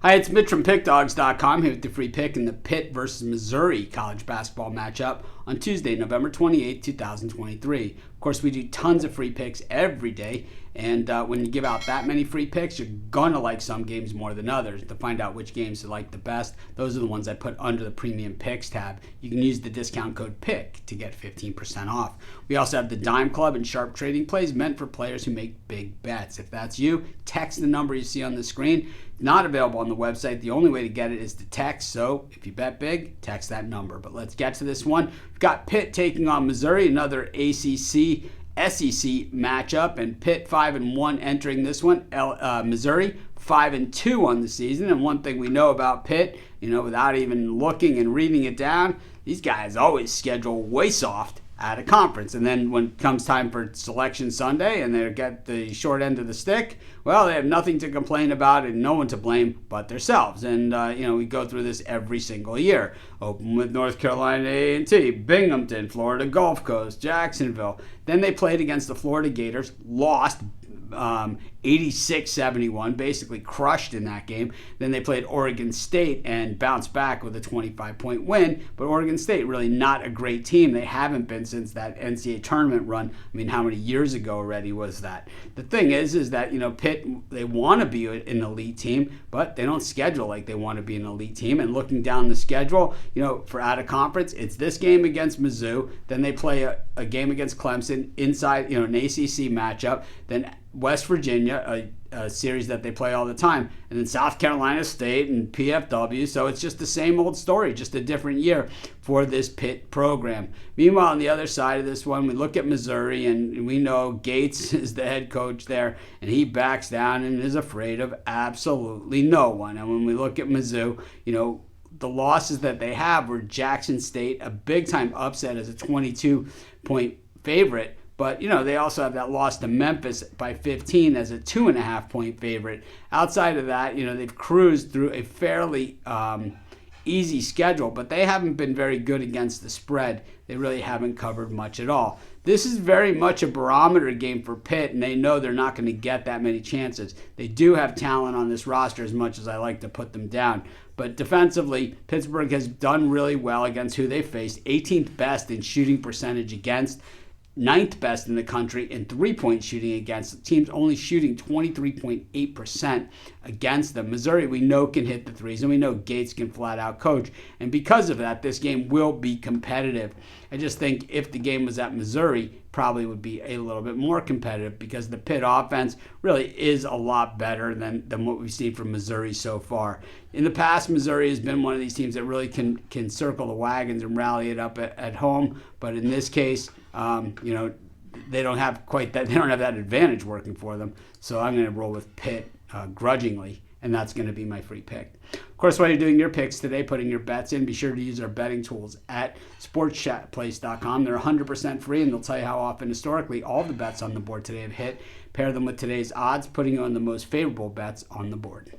Hi, it's Mitch from Pickdawgz.com here with the free pick in the Pitt versus Missouri college basketball matchup on Tuesday, November 28, 2023. Of course, we do tons of free picks every day, and when you give out that many free picks, you're going to like some games more than others. To find out which games you like the best, those are the ones I put under the Premium Picks tab. You can use the discount code PICK to get 15% off. We also have the Dime Club and Sharp Trading Plays meant for players who make big bets. If that's you, text the number you see on the screen. Not available on the website. The only way to get it is to text. So if you bet big, text that number. But let's get to this one. We've got Pitt taking on Missouri, another ACC SEC matchup, and Pitt 5-1 entering this one. Missouri 5-2 on the season. And one thing we know about Pitt, without even looking and reading it down, these guys always schedule way soft at a conference. And then when it comes time for Selection Sunday and they get the short end of the stick, well, they have nothing to complain about and no one to blame but themselves. And, we go through this every single year. Open with North Carolina A&T, Binghamton, Florida Gulf Coast, Jacksonville. Then they played against the Florida Gators, lost 86-71, basically crushed in that game. Then they played Oregon State and bounced back with a 25-point win. But Oregon State, really not a great team. They haven't been since that NCAA tournament run. I mean, how many years ago already was that? The thing is that, Pitt, they want to be an elite team, but they don't schedule like they want to be an elite team. And looking down the schedule, for out of conference, it's this game against Mizzou. Then they play a game against Clemson inside, an ACC matchup. Then West Virginia, a series that they play all the time, and then South Carolina State and PFW. So it's just the same old story, just a different year for this Pitt program. Meanwhile, on the other side of this one, we look at Missouri, and we know Gates is the head coach there, and he backs down and is afraid of absolutely no one. And when we look at Mizzou, the losses that they have were Jackson State, a big-time upset as a 22-point favorite. But, they also have that loss to Memphis by 15 as a 2.5-point favorite. Outside of that, they've cruised through a fairly easy schedule, but they haven't been very good against the spread. They really haven't covered much at all. This is very much a barometer game for Pitt, and they know they're not going to get that many chances. They do have talent on this roster, as much as I like to put them down. But defensively, Pittsburgh has done really well against who they faced. 18th best in shooting percentage against, 9th best in the country in three-point shooting against. Teams only shooting 23.8% against them. Missouri, we know, can hit the threes, and we know Gates can flat-out coach. And because of that, this game will be competitive. I just think if the game was at Missouri, probably would be a little bit more competitive because the Pitt offense really is a lot better than what we've seen from Missouri so far. In the past, Missouri has been one of these teams that really can circle the wagons and rally it up at home. But in this case, they don't have quite that. They don't have that advantage working for them. So I'm going to roll with Pitt grudgingly, and that's going to be my free pick. Of course, while you're doing your picks today, putting your bets in, be sure to use our betting tools at sportschatplace.com. They're 100% free, and they'll tell you how often historically all the bets on the board today have hit. Pair them with today's odds, putting you on the most favorable bets on the board.